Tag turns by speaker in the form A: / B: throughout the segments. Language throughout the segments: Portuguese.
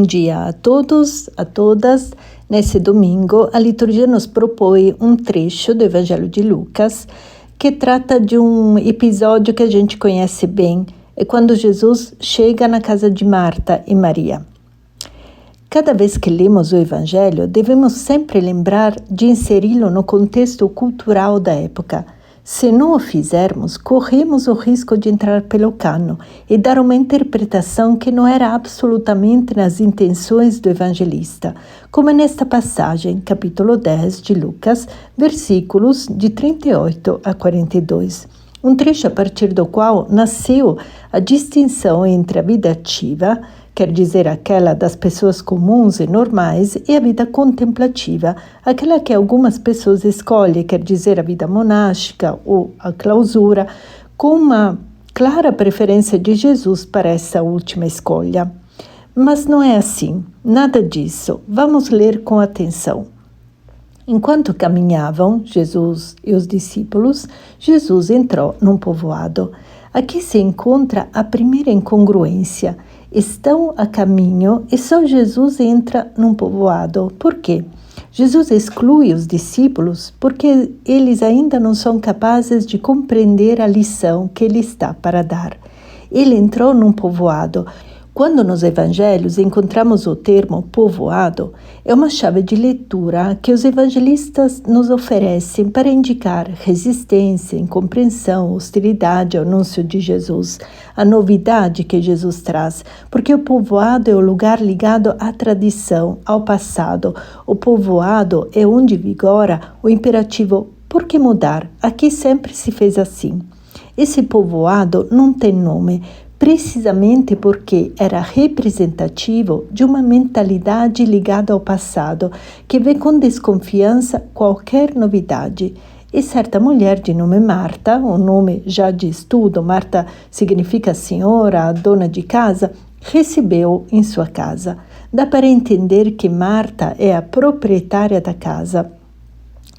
A: dia a todos, a todas. Nesse domingo, a liturgia nos propõe um trecho do Evangelho de Lucas que trata de um episódio que a gente conhece bem, é quando Jesus chega na casa de Marta e Maria. Cada vez que lemos o Evangelho, devemos sempre lembrar de inseri-lo no contexto cultural da época. Se não o fizermos, corremos o risco de entrar pelo cano e dar uma interpretação que não era absolutamente nas intenções do evangelista, como nesta passagem, capítulo 10 de Lucas, versículos de 38 a 42. Um trecho a partir do qual nasceu a distinção entre a vida ativa, quer dizer, aquela das pessoas comuns e normais, e a vida contemplativa, aquela que algumas pessoas escolhem, quer dizer, a vida monástica ou a clausura, com uma clara preferência de Jesus para essa última escolha. Mas não é assim, nada disso. Vamos ler com atenção. Enquanto caminhavam, Jesus e os discípulos, Jesus entrou num povoado. Aqui se encontra a primeira incongruência. Estão a caminho e só Jesus entra num povoado. Por quê? Jesus exclui os discípulos porque eles ainda não são capazes de compreender a lição que ele está para dar. Ele entrou num povoado. Quando nos evangelhos encontramos o termo povoado, é uma chave de leitura que os evangelistas nos oferecem para indicar resistência, incompreensão, hostilidade ao anúncio de Jesus, a novidade que Jesus traz, porque o povoado é o lugar ligado à tradição, ao passado. O povoado é onde vigora o imperativo por que mudar? Aqui sempre se fez assim. Esse povoado não tem nome, precisamente porque era representativo de uma mentalidade ligada ao passado, que vê com desconfiança qualquer novidade. E certa mulher de nome Marta, um nome já de estudo, Marta significa senhora, dona de casa, recebeu em sua casa. Dá para entender que Marta é a proprietária da casa.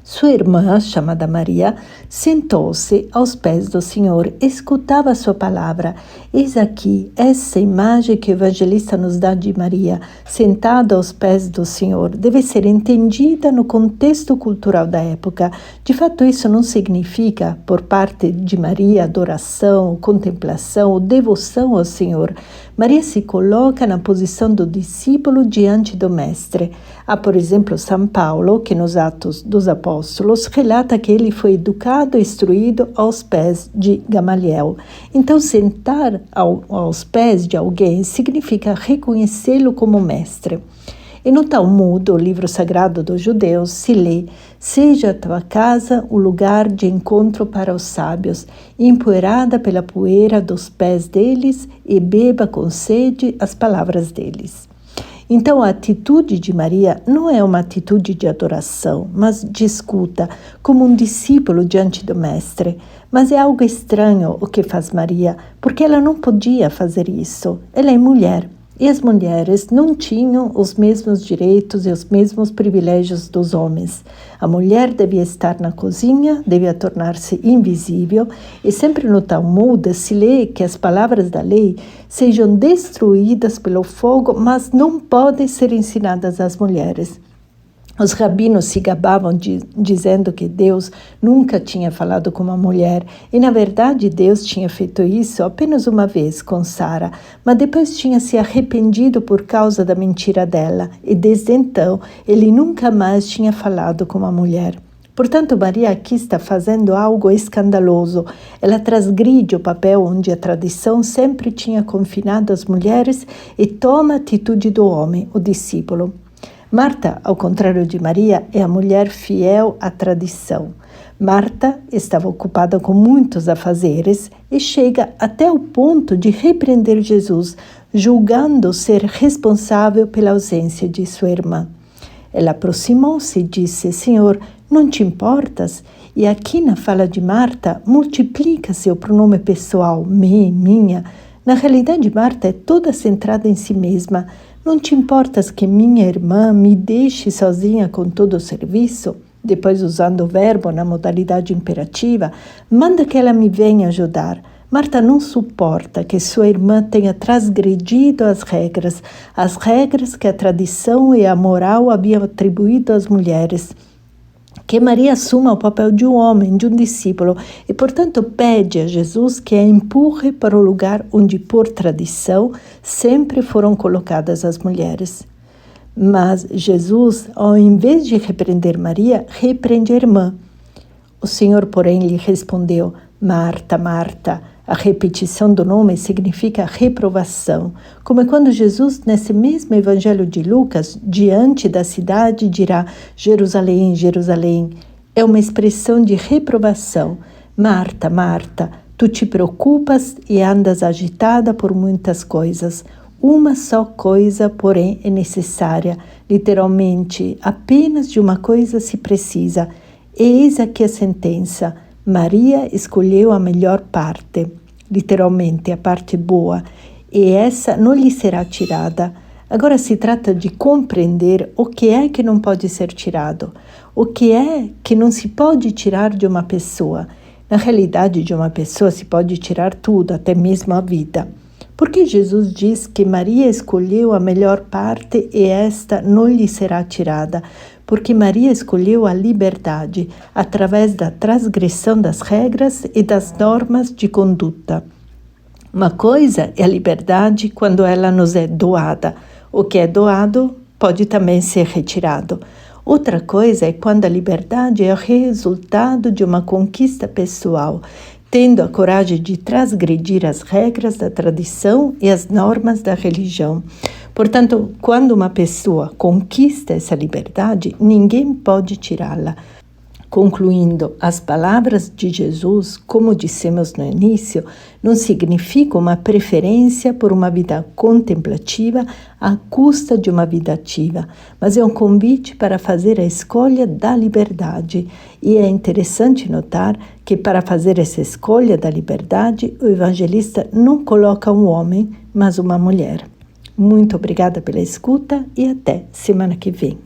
A: Sua irmã, chamada Maria, sentou-se aos pés do Senhor, escutava a sua palavra. Eis aqui essa imagem que o evangelista nos dá de Maria, sentada aos pés do Senhor, deve ser entendida no contexto cultural da época. De fato, isso não significa, por parte de Maria, adoração, contemplação ou devoção ao Senhor. Maria se coloca na posição do discípulo diante do Mestre. Há, por exemplo, São Paulo, que nos Atos dos Apóstolos relata que ele foi educado e instruído aos pés de Gamaliel. Então, sentar aos pés de alguém significa reconhecê-lo como mestre. E no Talmud, o livro sagrado dos judeus, se lê: seja a tua casa o lugar de encontro para os sábios, empoeirada pela poeira dos pés deles, e beba com sede as palavras deles. Então, a atitude de Maria não é uma atitude de adoração, mas de escuta, como um discípulo diante do Mestre. Mas é algo estranho o que faz Maria, porque ela não podia fazer isso. Ela é mulher, e as mulheres não tinham os mesmos direitos e os mesmos privilégios dos homens. A mulher devia estar na cozinha, devia tornar-se invisível, e sempre no Talmud se lê que as palavras da lei sejam destruídas pelo fogo, mas não podem ser ensinadas às mulheres. Os rabinos se gabavam dizendo que Deus nunca tinha falado com uma mulher, e na verdade Deus tinha feito isso apenas uma vez com Sara, mas depois tinha se arrependido por causa da mentira dela, e desde então ele nunca mais tinha falado com uma mulher. Portanto, Maria aqui está fazendo algo escandaloso. Ela transgride o papel onde a tradição sempre tinha confinado as mulheres e toma a atitude do homem, o discípulo. Marta, ao contrário de Maria, é a mulher fiel à tradição. Marta estava ocupada com muitos afazeres e chega até o ponto de repreender Jesus, julgando ser responsável pela ausência de sua irmã. Ela aproximou-se e disse: Senhor, não te importas? E aqui na fala de Marta, multiplica-se o pronome pessoal, me, minha. Na realidade, Marta é toda centrada em si mesma. Não te importas que minha irmã me deixe sozinha com todo o serviço? Depois, usando o verbo na modalidade imperativa, manda que ela me venha ajudar. Marta não suporta que sua irmã tenha transgredido as regras que a tradição e a moral haviam atribuído às mulheres. Que Maria assuma o papel de um homem, de um discípulo, e, portanto, pede a Jesus que a empurre para o lugar onde, por tradição, sempre foram colocadas as mulheres. Mas Jesus, ao invés de repreender Maria, repreende a irmã. O Senhor, porém, lhe respondeu: Marta, Marta. A repetição do nome significa reprovação, como é quando Jesus, nesse mesmo Evangelho de Lucas, diante da cidade, dirá: Jerusalém, Jerusalém. É uma expressão de reprovação. Marta, Marta, tu te preocupas e andas agitada por muitas coisas. Uma só coisa, porém, é necessária. Literalmente, apenas de uma coisa se precisa. Eis aqui a sentença. Maria escolheu a melhor parte, literalmente a parte boa, e essa não lhe será tirada. Agora se trata de compreender o que é que não pode ser tirado, o que é que não se pode tirar de uma pessoa. Na realidade, de uma pessoa se pode tirar tudo, até mesmo a vida. Porque Jesus diz que Maria escolheu a melhor parte e esta não lhe será tirada? Porque Maria escolheu a liberdade através da transgressão das regras e das normas de conduta. Uma coisa é a liberdade quando ela nos é doada. O que é doado pode também ser retirado. Outra coisa é quando a liberdade é o resultado de uma conquista pessoal, tendo a coragem de transgredir as regras da tradição e as normas da religião. Portanto, quando uma pessoa conquista essa liberdade, ninguém pode tirá-la. Concluindo, as palavras de Jesus, como dissemos no início, não significam uma preferência por uma vida contemplativa à custa de uma vida ativa, mas é um convite para fazer a escolha da liberdade. E é interessante notar que, para fazer essa escolha da liberdade, o evangelista não coloca um homem, mas uma mulher. Muito obrigada pela escuta e até semana que vem.